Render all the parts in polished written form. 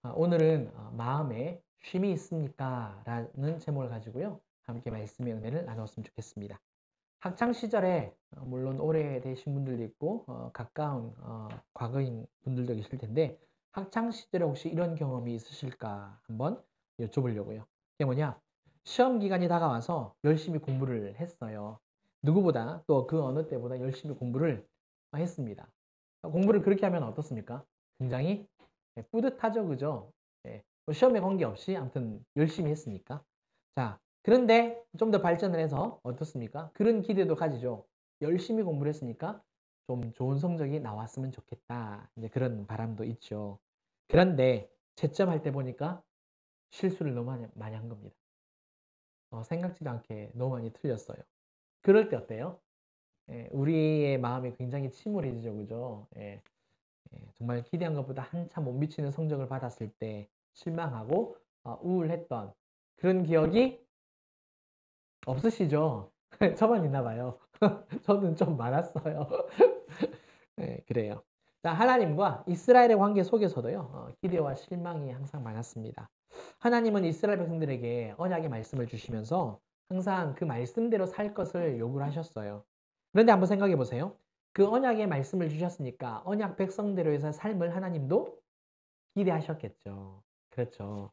오늘은 마음에 쉼이 있습니까? 라는 제목을 가지고요. 함께 말씀의 은혜를 나눴으면 좋겠습니다. 학창 시절에 물론 오래되신 분들도 있고 가까운 과거인 분들도 계실 텐데 학창 시절에 혹시 이런 경험이 있으실까 한번 여쭤보려고요. 그게 뭐냐? 시험 기간이 다가와서 열심히 공부를 했어요. 누구보다 또 그 어느 때보다 열심히 공부를 했습니다. 공부를 그렇게 하면 어떻습니까? 굉장히 뿌듯하죠, 그죠? 뭐 시험에 관계없이 아무튼 열심히 했으니까. 자, 그런데 좀 더 발전을 해서 어떻습니까? 그런 기대도 가지죠. 열심히 공부를 했으니까 좀 좋은 성적이 나왔으면 좋겠다. 이제 그런 바람도 있죠. 그런데 채점할 때 보니까 실수를 너무 많이 한 겁니다. 생각지도 않게 너무 많이 틀렸어요. 그럴 때 어때요? 우리의 마음이 굉장히 침울해지죠, 그죠? 정말 기대한 것보다 한참 못 미치는 성적을 받았을 때 실망하고 우울했던 그런 기억이 없으시죠? 저만 있나 봐요. 저는 좀 많았어요. 네, 그래요. 자, 하나님과 이스라엘의 관계 속에서도요, 기대와 실망이 항상 많았습니다. 하나님은 이스라엘 백성들에게 언약의 말씀을 주시면서 항상 그 말씀대로 살 것을 요구를 하셨어요. 그런데 한번 생각해 보세요. 그 언약의 말씀을 주셨으니까 언약 백성대로의 삶을 하나님도 기대하셨겠죠. 그렇죠.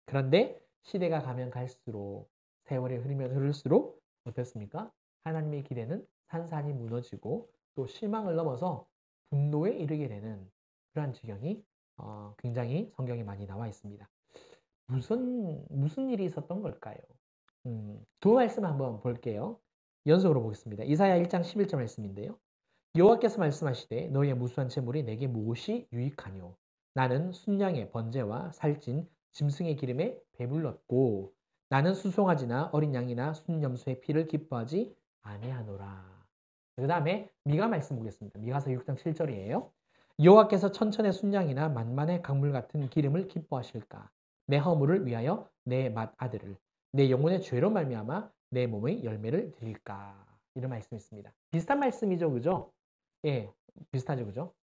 그런데 시대가 가면 갈수록 세월이 흐르면 흐를수록 어땠습니까? 하나님의 기대는 산산이 무너지고 또 실망을 넘어서 분노에 이르게 되는 그러한 지경이 굉장히 성경에 많이 나와 있습니다. 무슨 일이 있었던 걸까요? 두 말씀 한번 볼게요. 연속으로 보겠습니다. 이사야 1장 11절 말씀인데요. 여호와께서 말씀하시되 너희의 무수한 재물이 내게 무엇이 유익하뇨? 나는 순양의 번제와 살찐 짐승의 기름에 배불렀고 나는 수송아지나 어린 양이나 순염소의 피를 기뻐하지 아니하노라. 그 다음에 미가 말씀 보겠습니다. 미가서 6장 7절이에요. 여호와께서 천천의 순양이나 만만의 강물 같은 기름을 기뻐하실까? 내 허물을 위하여 내 맏아들을 내 영혼의 죄로 말미암아 내 몸의 열매를 드릴까? 이런 말씀이 있습니다. 비슷한 말씀이죠, 그죠? 예, 비슷하죠, 그죠?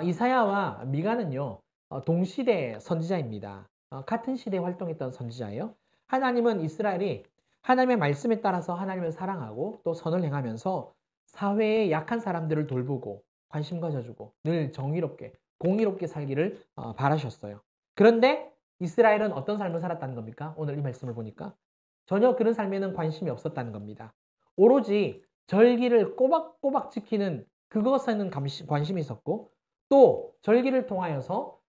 이사야와 미가는요, 동시대 선지자입니다. 같은 시대에 활동했던 선지자예요. 하나님은 이스라엘이 하나님의 말씀에 따라서 하나님을 사랑하고 또 선을 행하면서 사회의 약한 사람들을 돌보고 관심 가져주고 늘 정의롭게, 공의롭게 살기를 바라셨어요. 그런데 이스라엘은 어떤 삶을 살았다는 겁니까? 오늘 이 말씀을 보니까 전혀 그런 삶에는 관심이 없었다는 겁니다. 오로지 절기를 꼬박꼬박 지키는 그것에는 관심이 있었고 또 절기를 통하여서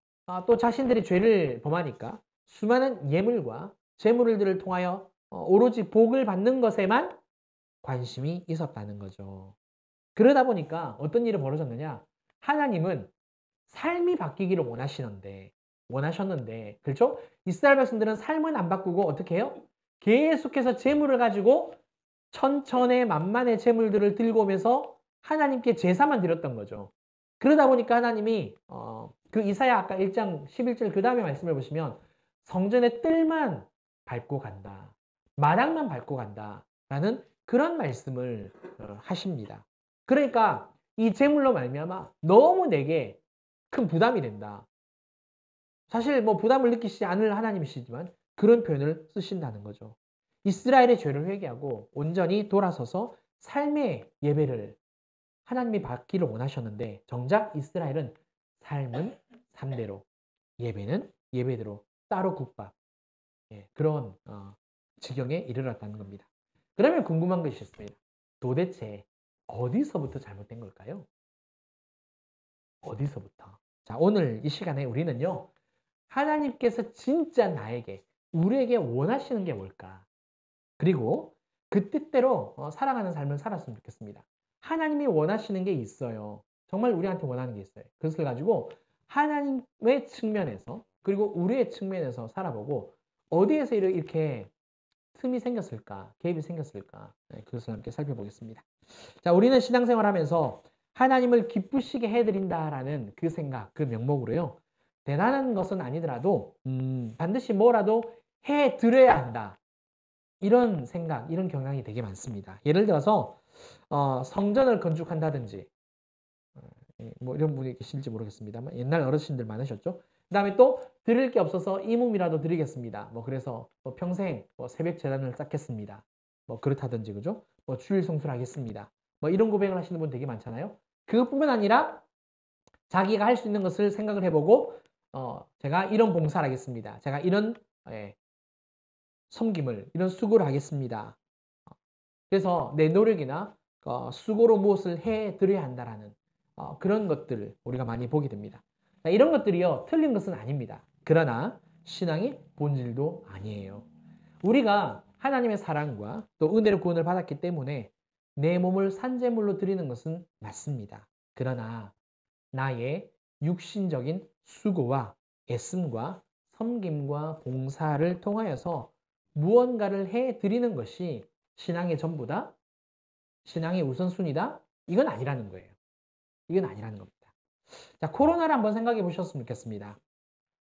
또 자신들이 죄를 범하니까 수많은 예물과 재물들을 통하여 오로지 복을 받는 것에만 관심이 있었다는 거죠. 그러다 보니까 어떤 일이 벌어졌느냐? 하나님은 삶이 바뀌기를 원하셨는데, 그렇죠? 이스라엘 백성들은 삶은 안 바꾸고 어떻게 해요? 계속해서 재물을 가지고 천천의 만만의 재물들을 들고 오면서 하나님께 제사만 드렸던 거죠. 그러다 보니까 하나님이 그 이사야 아까 1장 11절 그 다음에 말씀을 보시면 성전의 뜰만 밟고 간다. 마당만 밟고 간다. 라는 그런 말씀을 하십니다. 그러니까 이 제물로 말미암아 너무 내게 큰 부담이 된다. 사실 뭐 부담을 느끼시지 않을 하나님이시지만 그런 표현을 쓰신다는 거죠. 이스라엘의 죄를 회개하고 온전히 돌아서서 삶의 예배를 하나님이 받기를 원하셨는데 정작 이스라엘은 삶은 삶대로 예배는 예배대로 따로 국밥 그런 지경에 이르렀다는 겁니다. 그러면 궁금한 것이 있습니다. 도대체 어디서부터 잘못된 걸까요? 어디서부터? 자, 오늘 이 시간에 우리는요. 하나님께서 진짜 나에게 우리에게 원하시는 게 뭘까? 그리고 그 뜻대로 살아가는 삶을 살았으면 좋겠습니다. 하나님이 원하시는 게 있어요. 정말 우리한테 원하는 게 있어요. 그것을 가지고 하나님의 측면에서 그리고 우리의 측면에서 살아보고 어디에서 이렇게 틈이 생겼을까? 개입이 생겼을까? 그것을 함께 살펴보겠습니다. 자, 우리는 신앙생활 하면서 하나님을 기쁘시게 해드린다라는 그 생각, 그 명목으로요. 대단한 것은 아니더라도 반드시 뭐라도 해드려야 한다. 이런 생각, 이런 경향이 되게 많습니다. 예를 들어서 성전을 건축한다든지 뭐 이런 분이 계실지 모르겠습니다만 옛날 어르신들 많으셨죠. 그다음에 또 드릴 게 없어서 이 몸이라도 드리겠습니다. 뭐 그래서 뭐 평생 뭐 새벽 제단을 쌓겠습니다. 뭐 그렇다든지 그죠? 뭐 주일 성수를 하겠습니다. 뭐 이런 고백을 하시는 분 되게 많잖아요. 그것뿐만 아니라 자기가 할 수 있는 것을 생각을 해보고 제가 이런 봉사를 하겠습니다. 제가 이런 섬김을 이런 수고를 하겠습니다. 그래서 내 노력이나 수고로 무엇을 해드려야 한다라는 그런 것들을 우리가 많이 보게 됩니다. 이런 것들이요 틀린 것은 아닙니다. 그러나 신앙의 본질도 아니에요. 우리가 하나님의 사랑과 또 은혜로 구원을 받았기 때문에 내 몸을 산제물로 드리는 것은 맞습니다. 그러나 나의 육신적인 수고와 애씀과 섬김과 봉사를 통하여서 무언가를 해드리는 것이 신앙의 전부다? 신앙의 우선순위다? 이건 아니라는 거예요. 이건 아니라는 겁니다. 자, 코로나를 한번 생각해 보셨으면 좋겠습니다.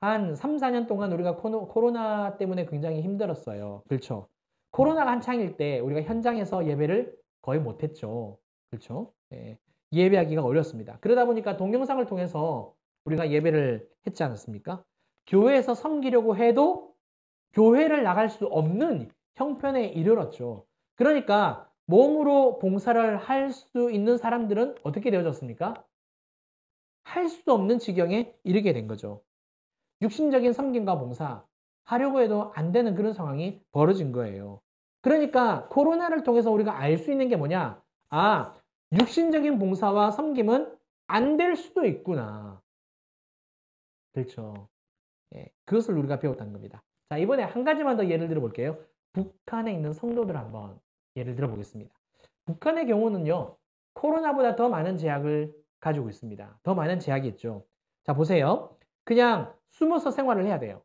한 3, 4년 동안 우리가 코로나 때문에 굉장히 힘들었어요. 그렇죠? 코로나가 한창일 때 우리가 현장에서 예배를 거의 못했죠. 그렇죠? 예, 예배하기가 어렵습니다. 그러다 보니까 동영상을 통해서 우리가 예배를 했지 않았습니까? 교회에서 섬기려고 해도 교회를 나갈 수 없는 형편에 이르렀죠. 그러니까 몸으로 봉사를 할 수 있는 사람들은 어떻게 되어졌습니까? 할 수 없는 지경에 이르게 된 거죠. 육신적인 섬김과 봉사 하려고 해도 안 되는 그런 상황이 벌어진 거예요. 그러니까 코로나를 통해서 우리가 알 수 있는 게 뭐냐? 아, 육신적인 봉사와 섬김은 안 될 수도 있구나. 그렇죠. 예, 그것을 우리가 배웠다는 겁니다. 자, 이번에 한 가지만 더 예를 들어 볼게요. 북한에 있는 성도들 한번 예를 들어 보겠습니다. 북한의 경우는요, 코로나보다 더 많은 제약을 가지고 있습니다. 더 많은 제약이 있죠. 자, 보세요. 그냥 숨어서 생활을 해야 돼요.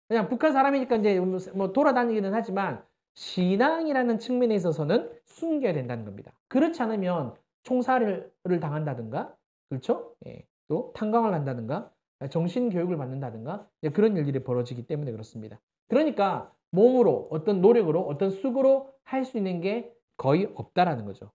그냥 북한 사람이니까 이제 뭐 돌아다니기는 하지만 신앙이라는 측면에 있어서는 숨겨야 된다는 겁니다. 그렇지 않으면 총살을 당한다든가, 그렇죠? 예, 또 탄광을 한다든가, 정신교육을 받는다든가 그런 일들이 벌어지기 때문에 그렇습니다. 그러니까 몸으로 어떤 노력으로 어떤 수고로 할 수 있는 게 거의 없다라는 거죠.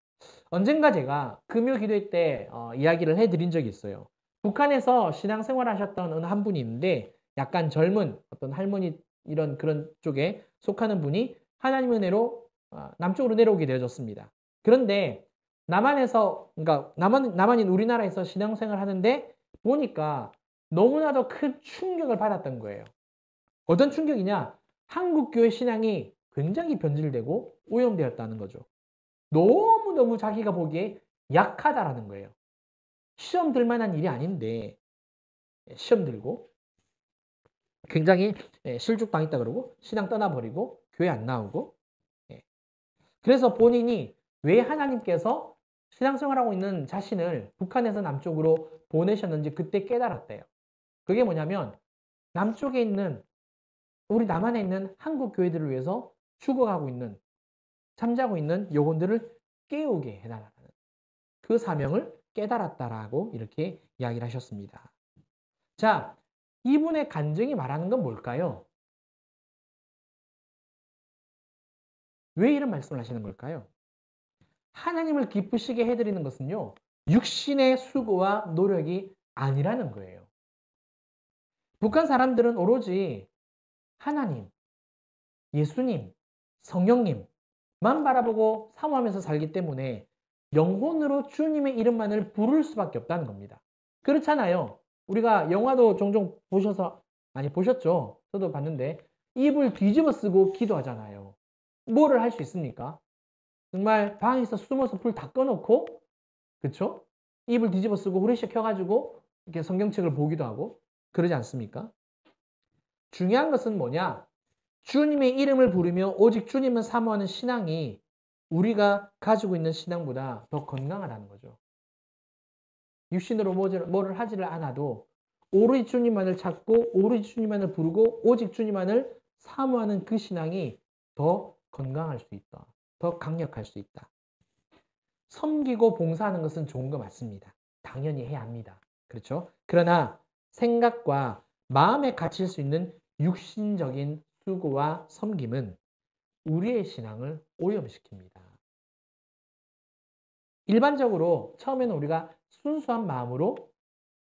언젠가 제가 금요 기도회 때 이야기를 해드린 적이 있어요. 북한에서 신앙생활 하셨던 어느 한 분이 있는데 약간 젊은 어떤 할머니 이런 그런 쪽에 속하는 분이 하나님 은혜로 남쪽으로 내려오게 되어졌습니다. 그런데 남한에서 그러니까 남한인 우리나라에서 신앙생활 하는데 보니까 너무나도 큰 충격을 받았던 거예요. 어떤 충격이냐? 한국 교회 신앙이 굉장히 변질되고 오염되었다는 거죠. 너무너무 자기가 보기에 약하다라는 거예요. 시험 들 만한 일이 아닌데 시험 들고 굉장히 실족당했다 그러고 신앙 떠나버리고 교회 안 나오고 그래서 본인이 왜 하나님께서 신앙생활하고 있는 자신을 북한에서 남쪽으로 보내셨는지 그때 깨달았대요. 그게 뭐냐면 남쪽에 있는 우리 남한에 있는 한국 교회들을 위해서 죽어가고 있는 잠자고 있는 영혼들을 깨우게 해달라는 그 사명을 깨달았다라고 이렇게 이야기를 하셨습니다. 자, 이분의 간증이 말하는 건 뭘까요? 왜 이런 말씀을 하시는 걸까요? 하나님을 기쁘시게 해드리는 것은요, 육신의 수고와 노력이 아니라는 거예요. 북한 사람들은 오로지 하나님, 예수님, 성령님만 바라보고 사모하면서 살기 때문에 영혼으로 주님의 이름만을 부를 수밖에 없다는 겁니다. 그렇잖아요. 우리가 영화도 종종 많이 보셨죠? 저도 봤는데 입을 뒤집어 쓰고 기도하잖아요. 뭐를 할 수 있습니까? 정말 방에서 숨어서 불 다 꺼놓고 그쵸? 입을 뒤집어 쓰고 후레쉬 켜가지고 이렇게 성경책을 보기도 하고 그러지 않습니까? 중요한 것은 뭐냐? 주님의 이름을 부르며 오직 주님을 사모하는 신앙이 우리가 가지고 있는 신앙보다 더 건강하다는 거죠. 육신으로 뭐를 하지를 않아도 오로지 주님만을 찾고 오로지 주님만을 부르고 오직 주님만을 사모하는 그 신앙이 더 건강할 수 있다. 더 강력할 수 있다. 섬기고 봉사하는 것은 좋은 거 맞습니다. 당연히 해야 합니다. 그렇죠? 그러나 생각과 마음에 갇힐 수 있는 육신적인 수고와 섬김은 우리의 신앙을 오염시킵니다. 일반적으로 처음에는 우리가 순수한 마음으로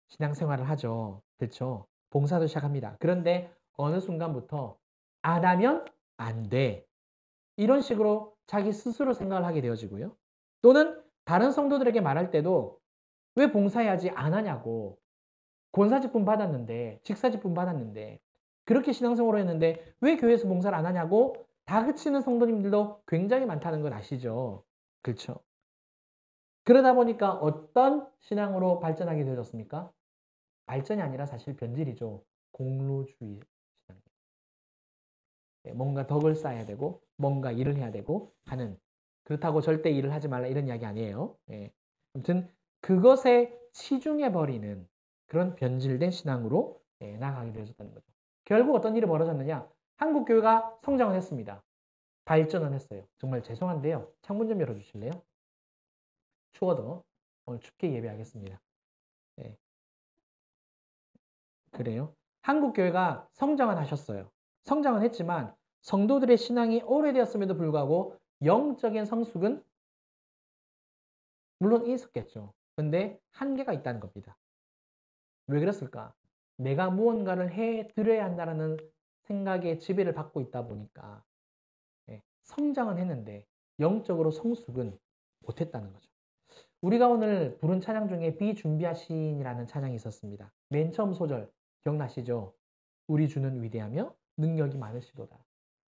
신앙생활을 하죠. 그렇죠. 봉사도 시작합니다. 그런데 어느 순간부터 안 하면 안 돼. 이런 식으로 자기 스스로 생각을 하게 되어지고요. 또는 다른 성도들에게 말할 때도 왜 봉사해야지 안 하냐고. 권사직분 받았는데, 직사직분 받았는데, 그렇게 신앙생활을 했는데 왜 교회에서 봉사를 안 하냐고 다그치는 성도님들도 굉장히 많다는 건 아시죠? 그렇죠. 그러다 보니까 어떤 신앙으로 발전하게 되어졌습니까? 발전이 아니라 사실 변질이죠. 공로주의 신앙. 뭔가 덕을 쌓아야 되고 뭔가 일을 해야 되고 하는, 그렇다고 절대 일을 하지 말라 이런 이야기 아니에요. 예. 아무튼 그것에 치중해버리는 그런 변질된 신앙으로 나아가게 되어졌다는 거죠. 결국 어떤 일이 벌어졌느냐? 한국 교회가 성장을 했습니다. 발전은 했어요. 정말 죄송한데요. 창문 좀 열어주실래요? 추워도 오늘 춥게 예배하겠습니다. 네. 그래요. 한국 교회가 성장은 하셨어요. 성장은 했지만 성도들의 신앙이 오래되었음에도 불구하고 영적인 성숙은 물론 있었겠죠. 근데 한계가 있다는 겁니다. 왜 그랬을까? 내가 무언가를 해드려야 한다는 생각에 지배를 받고 있다 보니까 성장은 했는데 영적으로 성숙은 못했다는 거죠. 우리가 오늘 부른 찬양 중에 비준비하신이라는 찬양이 있었습니다. 맨 처음 소절 기억나시죠? 우리 주는 위대하며 능력이 많으시도다.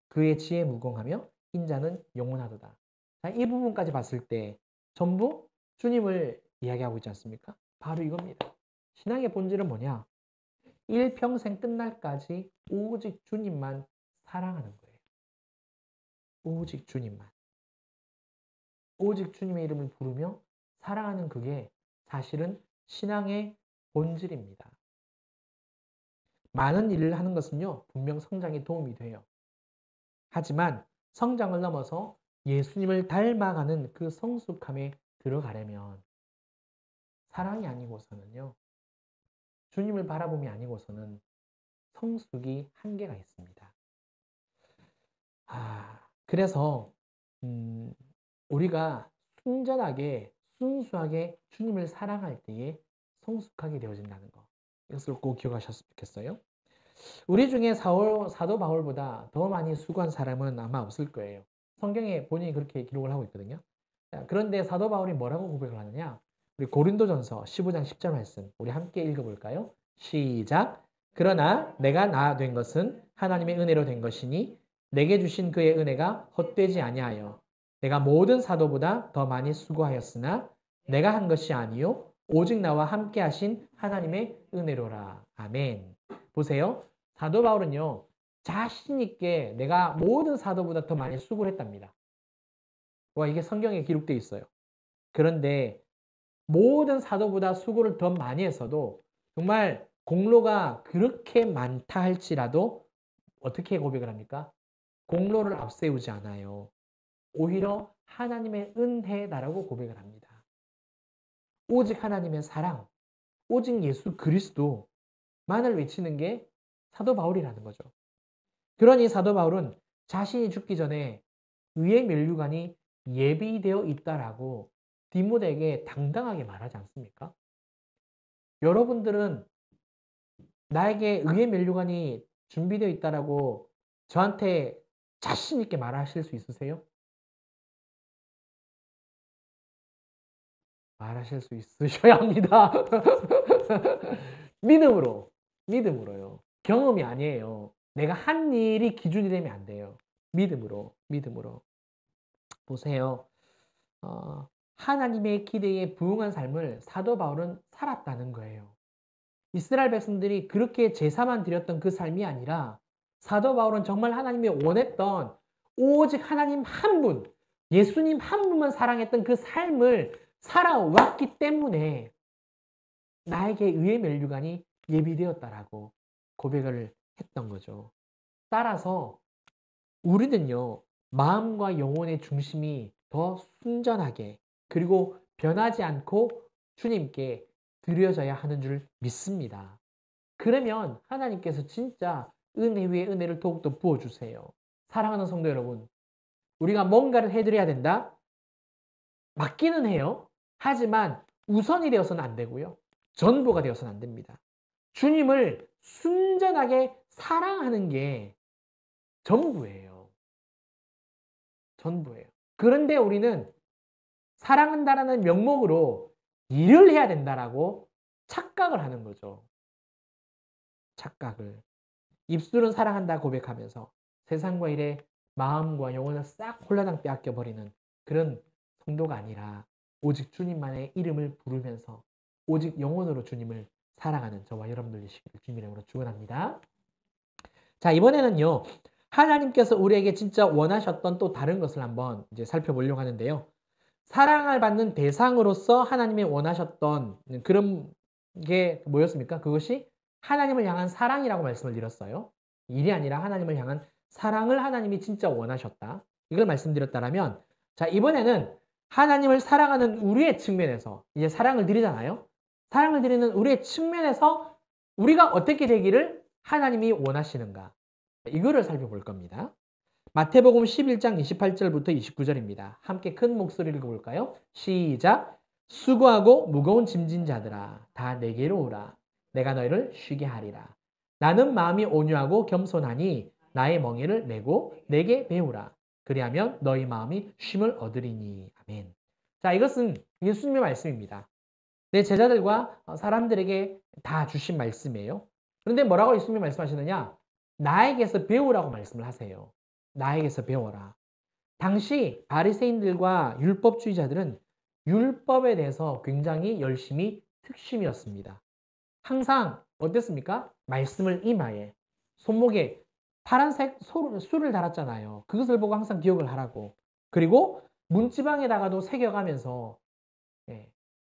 그의 지혜 무궁하며 인자는 영원하도다. 자, 이 부분까지 봤을 때 전부 주님을 이야기하고 있지 않습니까? 바로 이겁니다. 신앙의 본질은 뭐냐? 일평생 끝날까지 오직 주님만 사랑하는 거예요. 오직 주님만. 오직 주님의 이름을 부르며 사랑하는 그게 사실은 신앙의 본질입니다. 많은 일을 하는 것은요, 분명 성장에 도움이 돼요. 하지만 성장을 넘어서 예수님을 닮아가는 그 성숙함에 들어가려면 사랑이 아니고서는요, 주님을 바라봄이 아니고서는 성숙이 한계가 있습니다. 그래서 우리가 순전하게 순수하게 주님을 사랑할 때에 성숙하게 되어진다는 거, 이것을 꼭 기억하셨으면 좋겠어요. 우리 중에 사도 바울보다 더 많이 수고한 사람은 아마 없을 거예요. 성경에 본인이 그렇게 기록을 하고 있거든요. 그런데 사도 바울이 뭐라고 고백을 하느냐? 우리 고린도전서 15장 10절 말씀 우리 함께 읽어볼까요? 시작! 그러나 내가 나 된 것은 하나님의 은혜로 된 것이니 내게 주신 그의 은혜가 헛되지 아니하여 내가 모든 사도보다 더 많이 수고하였으나 내가 한 것이 아니요 오직 나와 함께 하신 하나님의 은혜로라. 아멘. 보세요. 사도 바울은요, 자신 있게 내가 모든 사도보다 더 많이 수고를 했답니다. 와, 이게 성경에 기록되어 있어요. 그런데 모든 사도보다 수고를 더 많이 했어도 정말 공로가 그렇게 많다 할지라도 어떻게 고백을 합니까? 공로를 앞세우지 않아요. 오히려 하나님의 은혜다라고 고백을 합니다. 오직 하나님의 사랑, 오직 예수 그리스도만을 외치는 게 사도 바울이라는 거죠. 그러니 사도 바울은 자신이 죽기 전에 의의 면류관이 예비되어 있다라고 디모데에게 당당하게 말하지 않습니까? 여러분들은 나에게 의의 면류관이 준비되어 있다라고 저한테 자신 있게 말하실 수 있으세요? 말하실 수 있으셔야 합니다. 믿음으로요. 경험이 아니에요. 내가 한 일이 기준이 되면 안 돼요. 믿음으로. 보세요. 하나님의 기대에 부응한 삶을 사도 바울은 살았다는 거예요. 이스라엘 백성들이 그렇게 제사만 드렸던 그 삶이 아니라 사도 바울은 정말 하나님이 원했던 오직 하나님 한 분, 예수님 한 분만 사랑했던 그 삶을 살아왔기 때문에 나에게 의의 면류관이 예비되었다라고 고백을 했던 거죠. 따라서 우리는요, 마음과 영혼의 중심이 더 순전하게 그리고 변하지 않고 주님께 드려져야 하는 줄 믿습니다. 그러면 하나님께서 진짜 은혜 위에 은혜를 더욱더 부어주세요. 사랑하는 성도 여러분, 우리가 뭔가를 해드려야 된다? 맞기는 해요. 하지만 우선이 되어서는 안 되고요. 전부가 되어서는 안 됩니다. 주님을 순전하게 사랑하는 게 전부예요. 전부예요. 그런데 우리는 사랑한다라는 명목으로 일을 해야 된다라고 착각을 하는 거죠. 착각을. 입술은 사랑한다 고백하면서 세상과 일에 마음과 영혼을 싹 홀라당 빼앗겨 버리는 그런 성도가 아니라 오직 주님만의 이름을 부르면서 오직 영혼으로 주님을 사랑하는 저와 여러분들 되시기를 주님의 이름으로 축원합니다. 자, 이번에는요. 하나님께서 우리에게 진짜 원하셨던 또 다른 것을 한번 이제 살펴보려고 하는데요. 사랑을 받는 대상으로서 하나님이 원하셨던 그런 게 뭐였습니까? 그것이 하나님을 향한 사랑이라고 말씀을 드렸어요. 일이 아니라 하나님을 향한 사랑을 하나님이 진짜 원하셨다. 이걸 말씀드렸다면, 자, 이번에는 하나님을 사랑하는 우리의 측면에서 이제 사랑을 드리잖아요. 사랑을 드리는 우리의 측면에서 우리가 어떻게 되기를 하나님이 원하시는가. 이거를 살펴볼 겁니다. 마태복음 11장 28절부터 29절입니다. 함께 큰 목소리를 읽어볼까요? 시작! 수고하고 무거운 짐진 자들아 다 내게로 오라. 내가 너희를 쉬게 하리라. 나는 마음이 온유하고 겸손하니 나의 멍에를 메고 내게 배우라. 그리하면 너희 마음이 쉼을 얻으리니. 아멘. 자, 이것은 예수님의 말씀입니다. 내 제자들과 사람들에게 다 주신 말씀이에요. 그런데 뭐라고 예수님이 말씀하시느냐? 나에게서 배우라고 말씀을 하세요. 나에게서 배워라. 당시 바리새인들과 율법주의자들은 율법에 대해서 굉장히 열심히 특심이었습니다. 항상 어땠습니까? 말씀을 이마에, 손목에 파란색 술을 달았잖아요. 그것을 보고 항상 기억을 하라고. 그리고 문지방에다가도 새겨가면서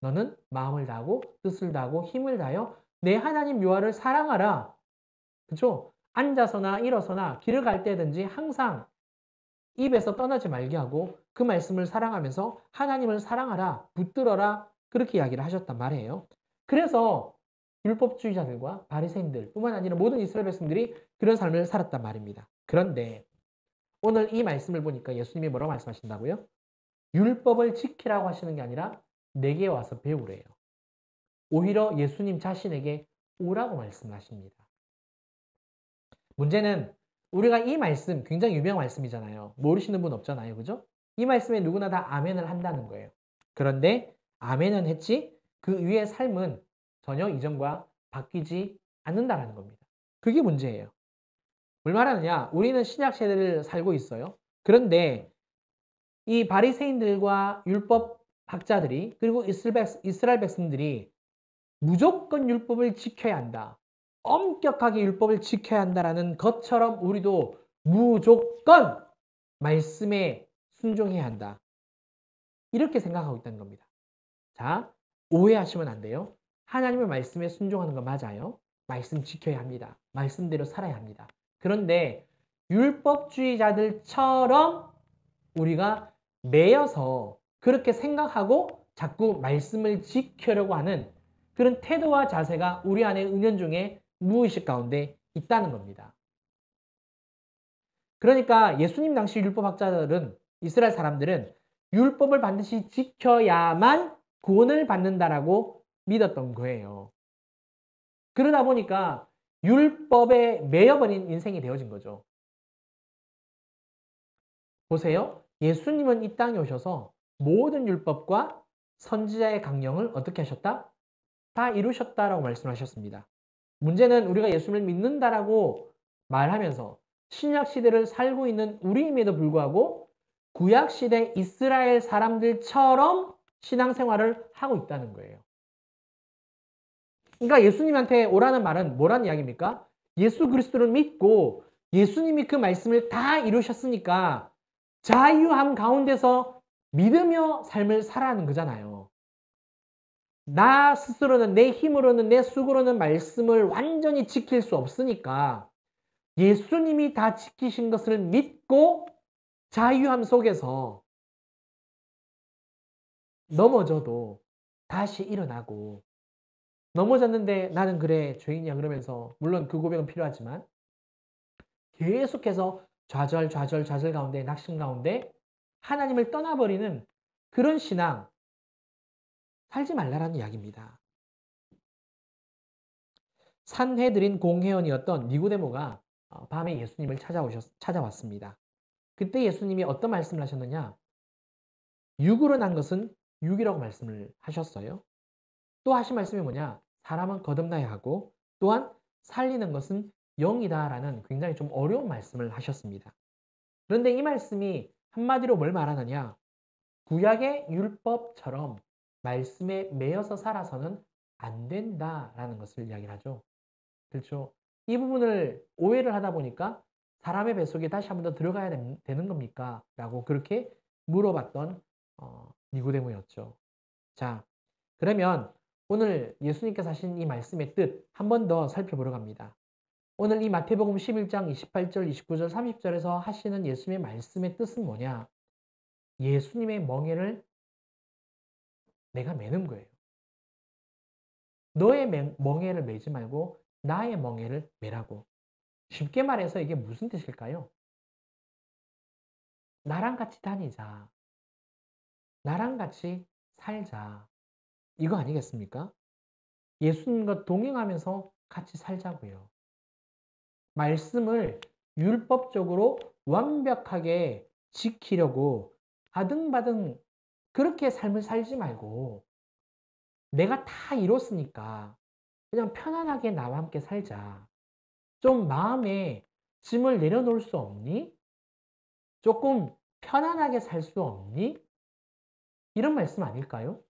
너는 마음을 다하고 뜻을 다하고 힘을 다하여 내 하나님 여호와를 사랑하라. 그렇죠? 앉아서나 일어서나 길을 갈 때든지 항상 입에서 떠나지 말게 하고 그 말씀을 사랑하면서 하나님을 사랑하라, 붙들어라 그렇게 이야기를 하셨단 말이에요. 그래서 율법주의자들과 바리새인들 뿐만 아니라 모든 이스라엘 백성들이 그런 삶을 살았단 말입니다. 그런데 오늘 이 말씀을 보니까 예수님이 뭐라고 말씀하신다고요? 율법을 지키라고 하시는 게 아니라 내게 와서 배우래요. 오히려 예수님 자신에게 오라고 말씀하십니다. 문제는 우리가 이 말씀 굉장히 유명한 말씀이잖아요. 모르시는 분 없잖아요. 그죠? 이 말씀에 누구나 다 아멘을 한다는 거예요. 그런데 아멘은 했지 그 위의 삶은 전혀 이전과 바뀌지 않는다는 겁니다. 그게 문제예요. 뭘 말하느냐? 우리는 신약 세대를 살고 있어요. 그런데 이 바리새인들과 율법 학자들이 그리고 이스라엘 백성들이 무조건 율법을 지켜야 한다. 엄격하게 율법을 지켜야 한다라는 것처럼 우리도 무조건 말씀에 순종해야 한다. 이렇게 생각하고 있다는 겁니다. 자, 오해하시면 안 돼요. 하나님의 말씀에 순종하는 거 맞아요. 말씀 지켜야 합니다. 말씀대로 살아야 합니다. 그런데 율법주의자들처럼 우리가 매여서 그렇게 생각하고 자꾸 말씀을 지키려고 하는 그런 태도와 자세가 우리 안에 은연중에 무의식 가운데 있다는 겁니다. 그러니까 예수님 당시 율법학자들은 이스라엘 사람들은 율법을 반드시 지켜야만 구원을 받는다라고 믿었던 거예요. 그러다 보니까 율법에 매여버린 인생이 되어진 거죠. 보세요. 예수님은 이 땅에 오셔서 모든 율법과 선지자의 강령을 어떻게 하셨다? 다 이루셨다라고 말씀하셨습니다. 문제는 우리가 예수님을 믿는다라고 말하면서 신약 시대를 살고 있는 우리임에도 불구하고 구약 시대 이스라엘 사람들처럼 신앙생활을 하고 있다는 거예요. 그러니까 예수님한테 오라는 말은 뭐란 이야기입니까? 예수 그리스도를 믿고 예수님이 그 말씀을 다 이루셨으니까 자유함 가운데서 믿으며 삶을 살아가는 거잖아요. 나 스스로는 내 힘으로는 내 수고로는 말씀을 완전히 지킬 수 없으니까 예수님이 다 지키신 것을 믿고 자유함 속에서 넘어져도 다시 일어나고 넘어졌는데 나는 그래 죄인이야 그러면서 물론 그 고백은 필요하지만 계속해서 좌절 가운데 낙심 가운데 하나님을 떠나버리는 그런 신앙 살지 말라라는 이야기입니다. 산헤드린 공회원이었던 니고데모가 밤에 예수님을 찾아왔습니다. 그때 예수님이 어떤 말씀을 하셨느냐? 육으로 난 것은 육이라고 말씀을 하셨어요. 또 하신 말씀이 뭐냐? 사람은 거듭나야 하고 또한 살리는 것은 영이다라는 굉장히 좀 어려운 말씀을 하셨습니다. 그런데 이 말씀이 한마디로 뭘 말하느냐? 구약의 율법처럼 말씀에 매여서 살아서는 안 된다라는 것을 이야기를 하죠. 그렇죠? 이 부분을 오해를 하다 보니까 사람의 뱃속에 다시 한 번 더 들어가야 되는 겁니까? 라고 그렇게 물어봤던 니고데모였죠. 자, 그러면 오늘 예수님께서 하신 이 말씀의 뜻 한 번 더 살펴보러 갑니다. 오늘 이 마태복음 11장 28절, 29절, 30절에서 하시는 예수님의 말씀의 뜻은 뭐냐? 예수님의 멍에를 내가 매는 거예요. 너의 멍에를 매지 말고 나의 멍에를 매라고. 쉽게 말해서 이게 무슨 뜻일까요? 나랑 같이 다니자. 나랑 같이 살자. 이거 아니겠습니까? 예수님과 동행하면서 같이 살자고요. 말씀을 율법적으로 완벽하게 지키려고 아등바등 그렇게 삶을 살지 말고 내가 다 이뤘으니까 그냥 편안하게 나와 함께 살자. 좀 마음에 짐을 내려놓을 수 없니? 조금 편안하게 살 수 없니? 이런 말씀 아닐까요?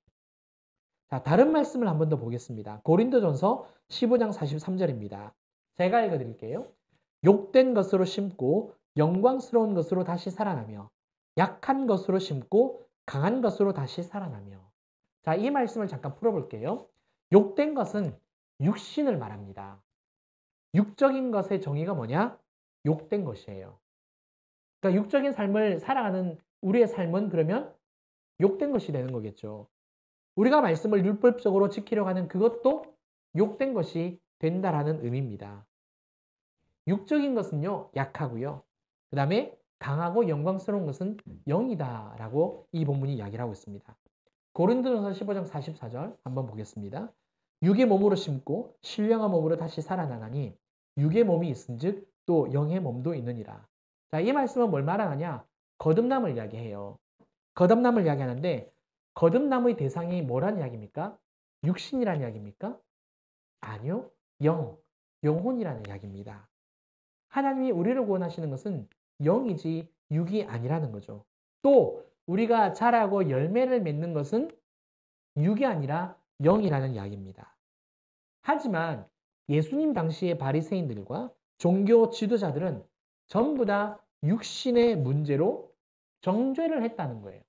자, 다른 말씀을 한 번 더 보겠습니다. 고린도전서 15장 43절입니다. 제가 읽어드릴게요. 욕된 것으로 심고 영광스러운 것으로 다시 살아나며 약한 것으로 심고 강한 것으로 다시 살아나며. 자, 이 말씀을 잠깐 풀어볼게요. 욕된 것은 육신을 말합니다. 육적인 것의 정의가 뭐냐? 욕된 것이에요. 그러니까 육적인 삶을 살아가는 우리의 삶은 그러면 욕된 것이 되는 거겠죠. 우리가 말씀을 율법적으로 지키려고 하는 그것도 욕된 것이 된다라는 의미입니다. 육적인 것은요, 약하고요. 그 다음에 강하고 영광스러운 것은 영이다라고 이 본문이 이야기를 하고 있습니다. 고린도전서 15장 44절 한번 보겠습니다. 육의 몸으로 심고 신령한 몸으로 다시 살아나나니 육의 몸이 있은즉 또 영의 몸도 있느니라. 자, 이 말씀은 뭘 말하느냐? 거듭남을 이야기해요. 거듭남을 이야기하는데 거듭남의 대상이 뭐란 이야기입니까? 육신이란 이야기입니까? 아니요. 영혼이라는 이야기입니다. 하나님이 우리를 구원하시는 것은 영이지 육이 아니라는 거죠. 또 우리가 자라고 열매를 맺는 것은 육이 아니라 영이라는 이야기입니다. 하지만 예수님 당시의 바리새인들과 종교 지도자들은 전부 다 육신의 문제로 정죄를 했다는 거예요.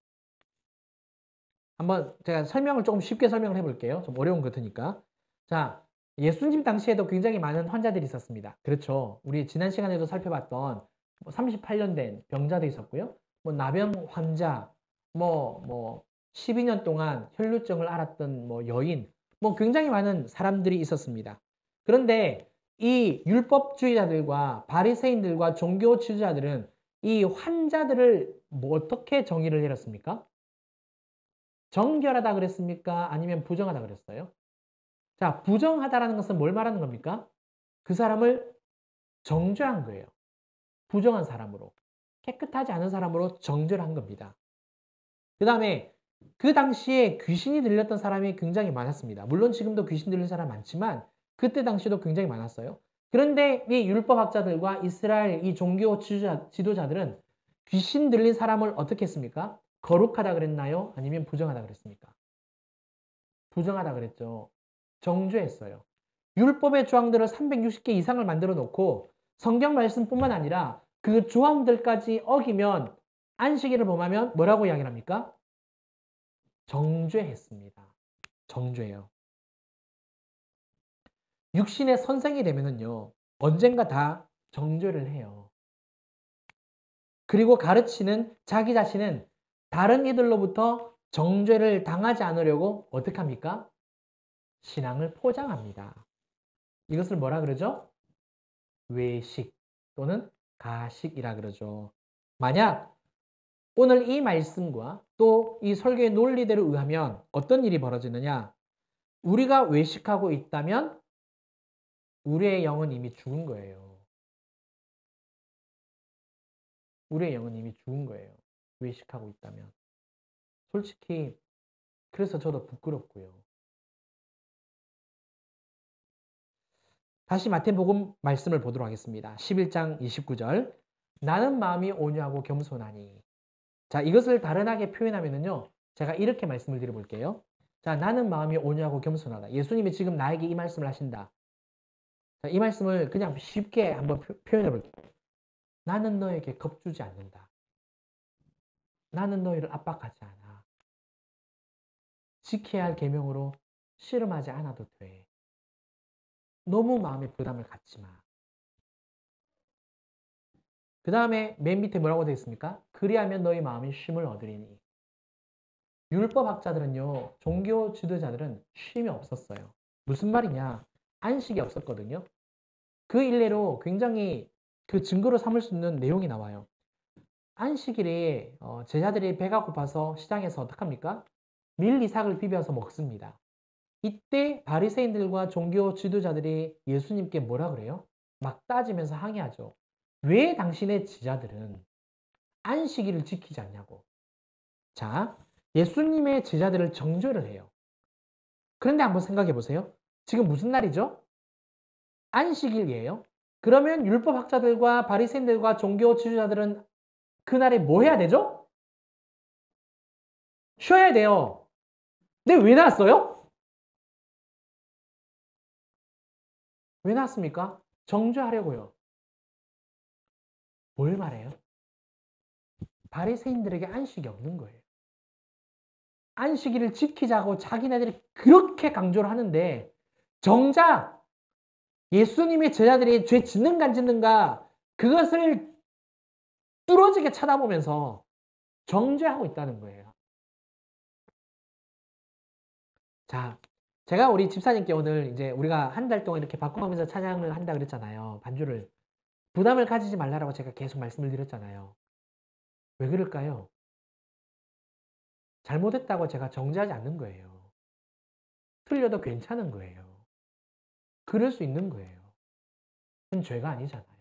한번 제가 설명을 조금 쉽게 설명을 해볼게요. 좀 어려운 것 같으니까. 자, 예수님 당시에도 굉장히 많은 환자들이 있었습니다. 그렇죠. 우리 지난 시간에도 살펴봤던 38년 된 병자도 있었고요. 뭐 나병 환자, 12년 동안 혈루증을 앓았던 여인, 굉장히 많은 사람들이 있었습니다. 그런데 이 율법주의자들과 바리새인들과 종교 지도자들은 이 환자들을 어떻게 정의를 내렸습니까? 정결하다 그랬습니까? 아니면 부정하다 그랬어요? 자, 부정하다라는 것은 뭘 말하는 겁니까? 그 사람을 정죄한 거예요. 부정한 사람으로. 깨끗하지 않은 사람으로 정죄를 한 겁니다. 그 다음에 그 당시에 귀신이 들렸던 사람이 굉장히 많았습니다. 물론 지금도 귀신 들린 사람 많지만 그때 당시도 굉장히 많았어요. 그런데 이 율법학자들과 이스라엘 이 종교 지도자들은 귀신 들린 사람을 어떻게 했습니까? 거룩하다 그랬나요? 아니면 부정하다 그랬습니까? 부정하다 그랬죠. 정죄했어요. 율법의 조항들을 360개 이상을 만들어 놓고 성경 말씀뿐만 아니라 그 조항들까지 어기면 안식일을 범하면 뭐라고 이야기를 합니까? 정죄했습니다. 정죄요. 육신의 선생이 되면은요, 언젠가 다 정죄를 해요. 그리고 가르치는 자기 자신은 다른 이들로부터 정죄를 당하지 않으려고 어떻게 합니까? 신앙을 포장합니다. 이것을 뭐라 그러죠? 외식 또는 가식이라 그러죠. 만약 오늘 이 말씀과 또 이 설교의 논리대로 의하면 어떤 일이 벌어지느냐? 우리가 외식하고 있다면 우리의 영은 이미 죽은 거예요. 우리의 영은 이미 죽은 거예요. 외식하고 있다면. 솔직히 그래서 저도 부끄럽고요. 다시 마태복음 말씀을 보도록 하겠습니다. 11장 29절. 나는 마음이 온유하고 겸손하니. 자, 이것을 다른하게 표현하면은요. 제가 이렇게 말씀을 드려볼게요. 자, 나는 마음이 온유하고 겸손하다. 예수님이 지금 나에게 이 말씀을 하신다. 자, 이 말씀을 그냥 쉽게 한번 표현해 볼게요. 나는 너에게 겁주지 않는다. 나는 너희를 압박하지 않아. 지켜야 할 계명으로 씨름하지 않아도 돼. 너무 마음에 부담을 갖지 마. 그 다음에 맨 밑에 뭐라고 되어 있습니까? 그리하면 너희 마음이 쉼을 얻으리니. 율법학자들은요, 종교 지도자들은 쉼이 없었어요. 무슨 말이냐? 안식이 없었거든요. 그 일례로 굉장히 그 증거로 삼을 수 있는 내용이 나와요. 안식일에 제자들이 배가 고파서 시장에서 어떡합니까? 밀리삭을 비벼서 먹습니다. 이때 바리새인들과 종교 지도자들이 예수님께 뭐라 그래요? 막 따지면서 항의하죠. 왜 당신의 제자들은 안식일을 지키지 않냐고. 자, 예수님의 제자들을 정죄를 해요. 그런데 한번 생각해 보세요. 지금 무슨 날이죠? 안식일이에요. 그러면 율법학자들과 바리새인들과 종교 지도자들은 그날에 뭐 해야 되죠? 쉬어야 돼요. 근데 왜 나왔어요? 왜 나왔습니까? 정죄하려고요. 뭘 말해요? 바리새인들에게 안식이 없는 거예요. 안식일을 지키자고 자기네들이 그렇게 강조를 하는데 정작 예수님의 제자들이 죄 짓는가 안 짓는가 그것을 뚫어지게 쳐다보면서 정죄하고 있다는 거예요. 자, 제가 우리 집사님께 오늘 이제 우리가 한 달 동안 이렇게 바꿔가면서 찬양을 한다 그랬잖아요. 반주를. 부담을 가지지 말라고 제가 계속 말씀을 드렸잖아요. 왜 그럴까요? 잘못했다고 제가 정죄하지 않는 거예요. 틀려도 괜찮은 거예요. 그럴 수 있는 거예요. 그건 죄가 아니잖아요.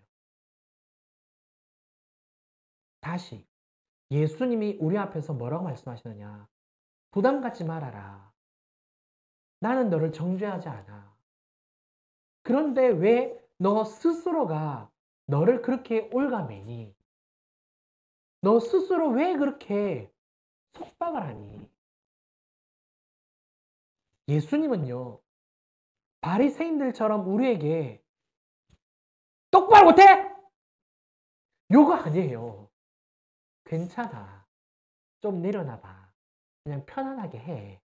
다시 예수님이 우리 앞에서 뭐라고 말씀하시느냐. 부담 갖지 말아라. 나는 너를 정죄하지 않아. 그런데 왜 너 스스로가 너를 그렇게 올가매니? 너 스스로 왜 그렇게 속박을 하니? 예수님은요. 바리새인들처럼 우리에게 똑바로 못해? 요거 아니에요. 괜찮아. 좀 내려놔봐. 그냥 편안하게 해.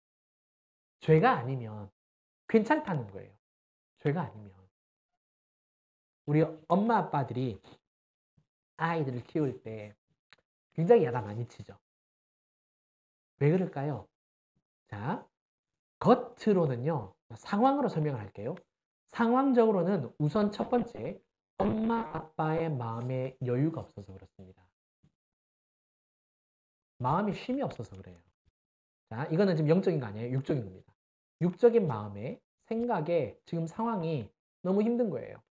죄가 아니면 괜찮다는 거예요. 죄가 아니면. 우리 엄마 아빠들이 아이들을 키울 때 굉장히 야단 많이 치죠. 왜 그럴까요? 자, 겉으로는요. 상황으로 설명을 할게요. 상황적으로는 우선 첫 번째, 엄마 아빠의 마음에 여유가 없어서 그렇습니다. 마음이 쉼이 없어서 그래요. 자, 이거는 지금 영적인 거 아니에요. 육적인 겁니다. 육적인 마음에, 생각에 지금 상황이 너무 힘든 거예요.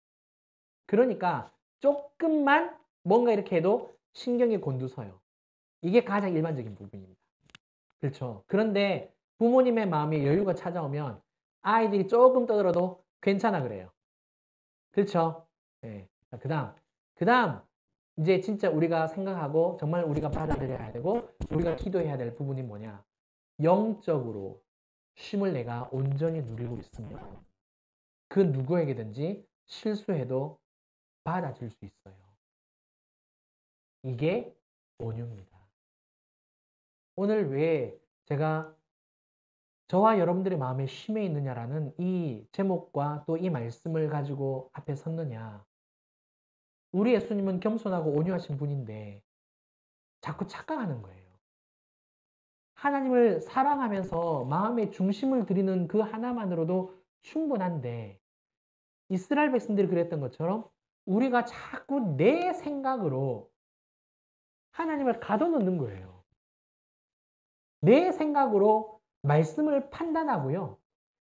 그러니까 조금만 뭔가 이렇게 해도 신경이 곤두서요. 이게 가장 일반적인 부분입니다. 그렇죠. 그런데 부모님의 마음에 여유가 찾아오면 아이들이 조금 떠들어도 괜찮아 그래요. 그렇죠. 네. 그 다음 이제 진짜 우리가 생각하고 정말 우리가 받아들여야 되고 우리가 기도해야 될 부분이 뭐냐. 영적으로 쉼을 내가 온전히 누리고 있으면 그 누구에게든지 실수해도 받아줄 수 있어요. 이게 온유입니다. 오늘 왜 제가 저와 여러분들의 마음에 쉼에 있느냐라는 이 제목과 또 이 말씀을 가지고 앞에 섰느냐. 우리 예수님은 겸손하고 온유하신 분인데 자꾸 착각하는 거예요. 하나님을 사랑하면서 마음의 중심을 드리는 그 하나만으로도 충분한데 이스라엘 백성들이 그랬던 것처럼 우리가 자꾸 내 생각으로 하나님을 가둬놓는 거예요. 내 생각으로 말씀을 판단하고요.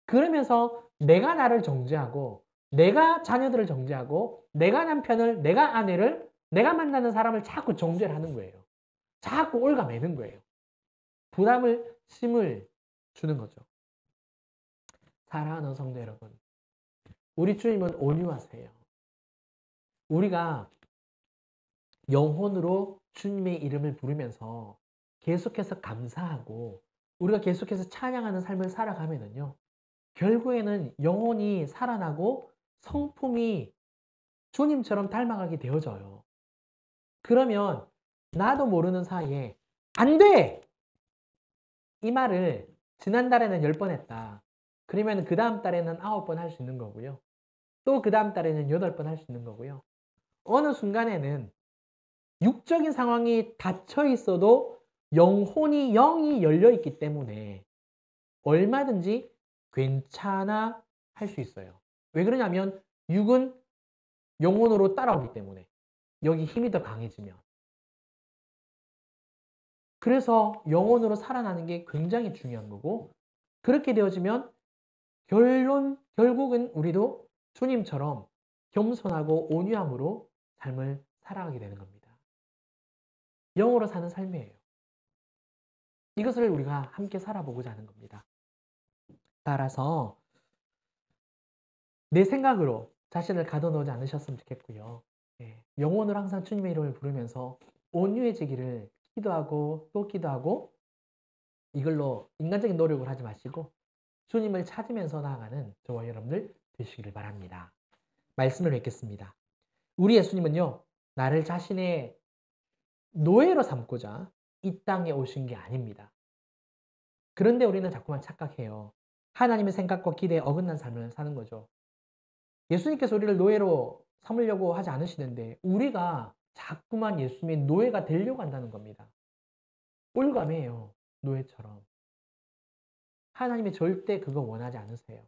그러면서 내가 나를 정죄하고 내가 자녀들을 정죄하고 내가 남편을, 내가 아내를, 내가 만나는 사람을 자꾸 정죄를 하는 거예요. 자꾸 올가매는 거예요. 부담을, 짐을 주는 거죠. 사랑하는 성도 여러분, 우리 주님은 온유하세요. 우리가 영혼으로 주님의 이름을 부르면서 계속해서 감사하고 우리가 계속해서 찬양하는 삶을 살아가면은요, 결국에는 영혼이 살아나고 성품이 주님처럼 닮아가게 되어져요. 그러면 나도 모르는 사이에 안 돼! 이 말을 지난달에는 10번 했다. 그러면 그 다음 달에는 9번 할 수 있는 거고요. 또 그 다음 달에는 8번 할 수 있는 거고요. 어느 순간에는 육적인 상황이 닫혀 있어도 영이 열려 있기 때문에 얼마든지 괜찮아 할 수 있어요. 왜 그러냐면 육은 영혼으로 따라오기 때문에 여기 힘이 더 강해지면. 그래서 영혼으로 살아나는 게 굉장히 중요한 거고, 그렇게 되어지면 결국은 우리도 주님처럼 겸손하고 온유함으로 삶을 살아가게 되는 겁니다. 영으로 사는 삶이에요. 이것을 우리가 함께 살아보고자 하는 겁니다. 따라서 내 생각으로 자신을 가둬놓지 않으셨으면 좋겠고요. 영혼으로 항상 주님의 이름을 부르면서 온유해지기를 기도하고 또 기도하고, 이걸로 인간적인 노력을 하지 마시고 주님을 찾으면서 나아가는 저와 여러분들 되시기를 바랍니다. 말씀을 뵙겠습니다. 우리 예수님은요, 나를 자신의 노예로 삼고자 이 땅에 오신 게 아닙니다. 그런데 우리는 자꾸만 착각해요. 하나님의 생각과 기대에 어긋난 삶을 사는 거죠. 예수님께서 우리를 노예로 삼으려고 하지 않으시는데 우리가 자꾸만 예수님의 노예가 되려고 한다는 겁니다. 올가매요. 노예처럼. 하나님이 절대 그거 원하지 않으세요.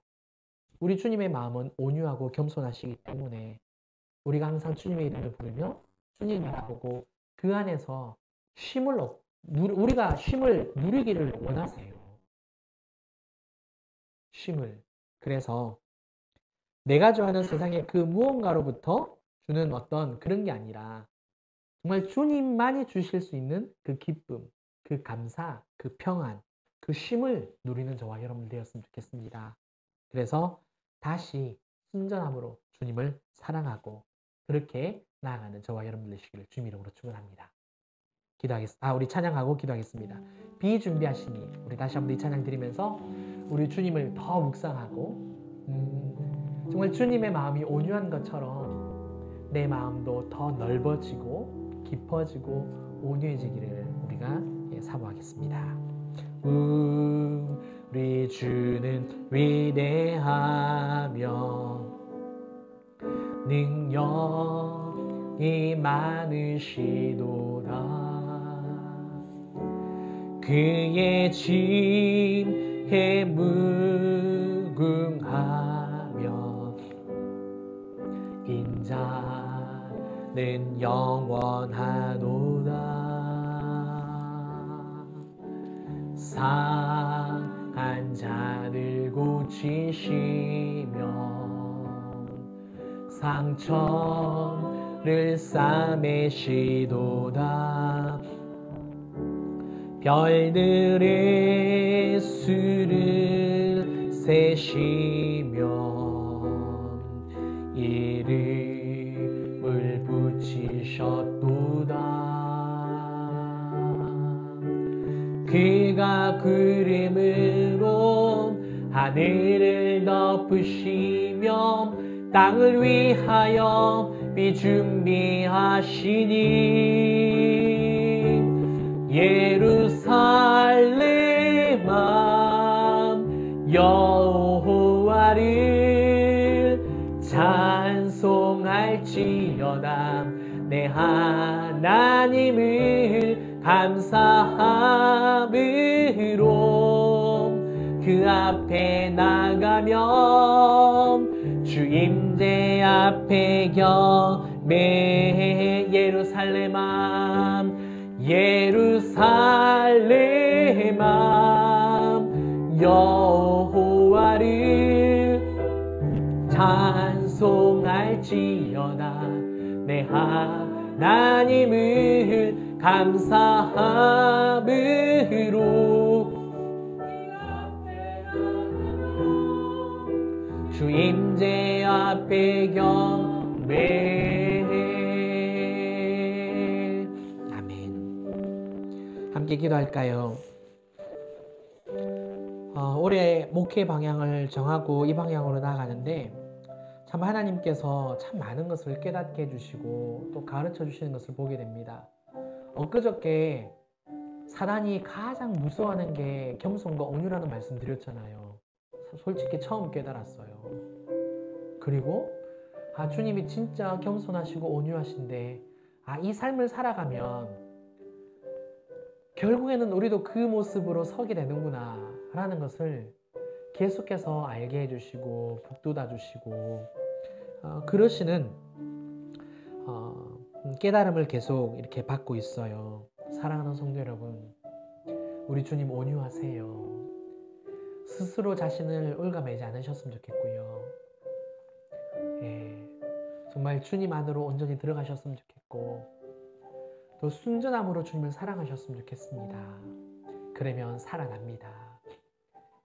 우리 주님의 마음은 온유하고 겸손하시기 때문에 우리가 항상 주님의 이름을 부르며 주님을 바라보고 그 안에서 우리가 쉼을 누리기를 원하세요. 쉼을. 그래서 내가 좋아하는 세상의 그 무언가로부터 주는 어떤 그런 게 아니라 정말 주님만이 주실 수 있는 그 기쁨, 그 감사, 그 평안, 그 쉼을 누리는 저와 여러분 되었으면 좋겠습니다. 그래서 다시 순전함으로 주님을 사랑하고 그렇게 나아가는 저와 여러분 되시기를 주님 이름으로 축원합니다. 우리 찬양하고 기도하겠습니다. 비준비하시니 우리 다시 한번 이 찬양 드리면서 우리 주님을 더 묵상하고 정말 주님의 마음이 온유한 것처럼 내 마음도 더 넓어지고 깊어지고 온유해지기를 우리가 사모하겠습니다. 우리 주는 위대하며 능력이 많으시도다. 그의 지혜 무궁하며 인자는 영원하도다. 상한 자를 고치시며 상처를 싸매시도다. 별들의 수를 세시며 이름을 붙이셨도다. 그가 구름으로 하늘을 덮으시며 땅을 위하여 비 준비하시니 예루살렘아 여호와를 찬송할지어다. 내 하나님을 감사함으로 그 앞에 나가면 주 임재 앞에 경배. 예루살렘아 예루살렘아 여호와를 찬송할지어다. 찬송할지어다. 내 하나님을 감사함으로 주 임재 앞에 경배해. 아멘. 함께 기도할까요? 올해 목회 방향을 정하고 이 방향으로 나아가는데 참 하나님께서 참 많은 것을 깨닫게 해주시고 또 가르쳐 주시는 것을 보게 됩니다. 엊그저께 사단이 가장 무서워하는 게 겸손과 온유라는 말씀 드렸잖아요. 솔직히 처음 깨달았어요. 그리고 주님이 진짜 겸손하시고 온유하신데 이 삶을 살아가면 결국에는 우리도 그 모습으로 서게 되는구나 라는 것을 계속해서 알게 해주시고 북돋아 주시고 그러시는 깨달음을 계속 이렇게 받고 있어요. 사랑하는 성도 여러분, 우리 주님 온유하세요. 스스로 자신을 올가매지 않으셨으면 좋겠고요. 정말 주님 안으로 온전히 들어가셨으면 좋겠고 또 순전함으로 주님을 사랑하셨으면 좋겠습니다. 그러면 살아납니다.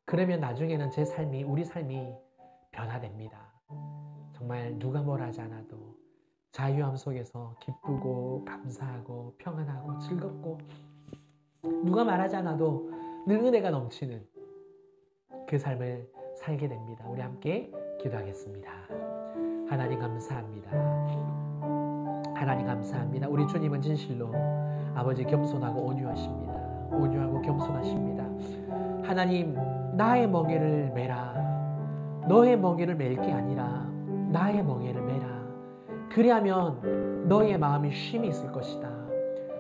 그러면 나중에는 제 삶이, 우리 삶이 변화됩니다. 정말 누가 뭘 하지 않아도 자유함 속에서 기쁘고 감사하고 평안하고 즐겁고 누가 말하지 않아도 늘 은혜가 넘치는 그 삶을 살게 됩니다. 우리 함께 기도하겠습니다. 하나님 감사합니다. 하나님 감사합니다. 우리 주님은 진실로 아버지 겸손하고 온유하십니다. 온유하고 겸손하십니다. 하나님, 나의 멍에를 메라. 너의 멍에를 맬 게 아니라 나의 멍에를 메라. 그리하면 너의 마음이 쉼이 있을 것이다.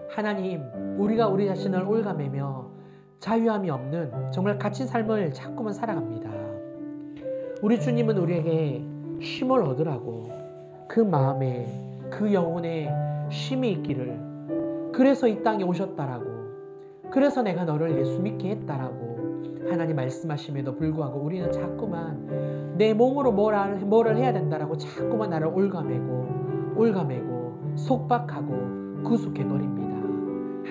하나님, 우리가 우리 자신을 올가매며 자유함이 없는 정말 갇힌 삶을 자꾸만 살아갑니다. 우리 주님은 우리에게 쉼을 얻으라고 그 마음에 그 영혼에 쉼이 있기를, 그래서 이 땅에 오셨다라고, 그래서 내가 너를 예수 믿게 했다라고 하나님 말씀하심에도 불구하고 우리는 자꾸만 내 몸으로 뭐를 해야 된다라고 자꾸만 나를 올가매고 속박하고 구속해버립니다.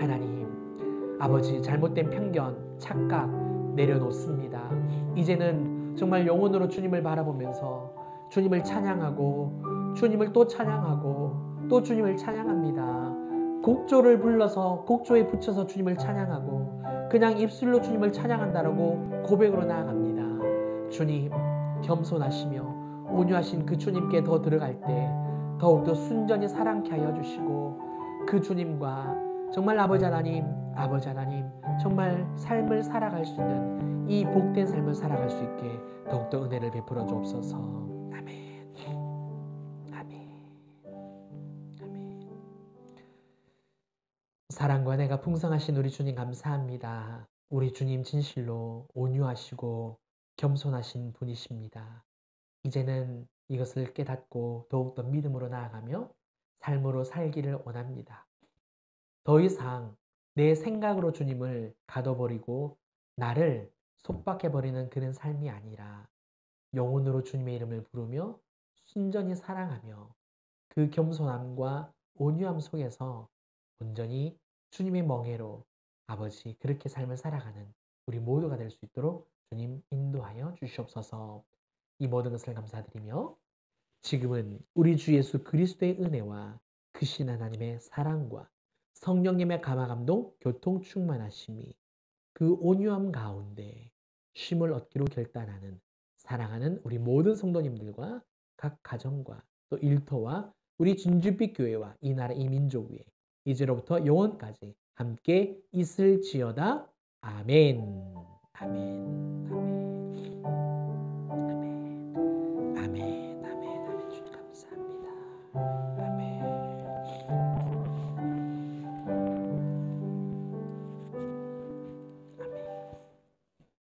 하나님, 아버지, 잘못된 편견, 착각 내려놓습니다. 이제는 정말 영혼으로 주님을 바라보면서 주님을 찬양하고 주님을 또 찬양하고 또 주님을 찬양합니다. 곡조를 불러서 곡조에 붙여서 주님을 찬양하고 그냥 입술로 주님을 찬양한다라고 고백으로 나아갑니다. 주님, 겸손하시며 온유하신 그 주님께 더 들어갈 때 더욱더 순전히 사랑케 하여 주시고 그 주님과 정말 아버지 하나님 정말 삶을 살아갈 수 있는 이 복된 삶을 살아갈 수 있게 더욱더 은혜를 베풀어 주옵소서. 아멘. 아멘. 아멘. 사랑과 은혜가 풍성하신 우리 주님 감사합니다. 우리 주님 진실로 온유하시고 겸손하신 분이십니다. 이제는 이것을 깨닫고 더욱더 믿음으로 나아가며 삶으로 살기를 원합니다. 더 이상 내 생각으로 주님을 가둬버리고 나를 속박해버리는 그런 삶이 아니라 영혼으로 주님의 이름을 부르며 순전히 사랑하며 그 겸손함과 온유함 속에서 온전히 주님의 멍에로 아버지 그렇게 삶을 살아가는 우리 모두가 될 수 있도록 주님 인도하여 주시옵소서. 이 모든 것을 감사드리며 지금은 우리 주 예수 그리스도의 은혜와 크신 하나님의 사랑과 성령님의 감화감동 교통 충만하심이 그 온유함 가운데 쉼을 얻기로 결단하는 사랑하는 우리 모든 성도님들과 각 가정과 또 일터와 우리 진주빛 교회와 이 나라 이 민족 위에 이제로부터 영원까지 함께 있을지어다. 아멘. 아멘. 아멘. 아멘. 아멘.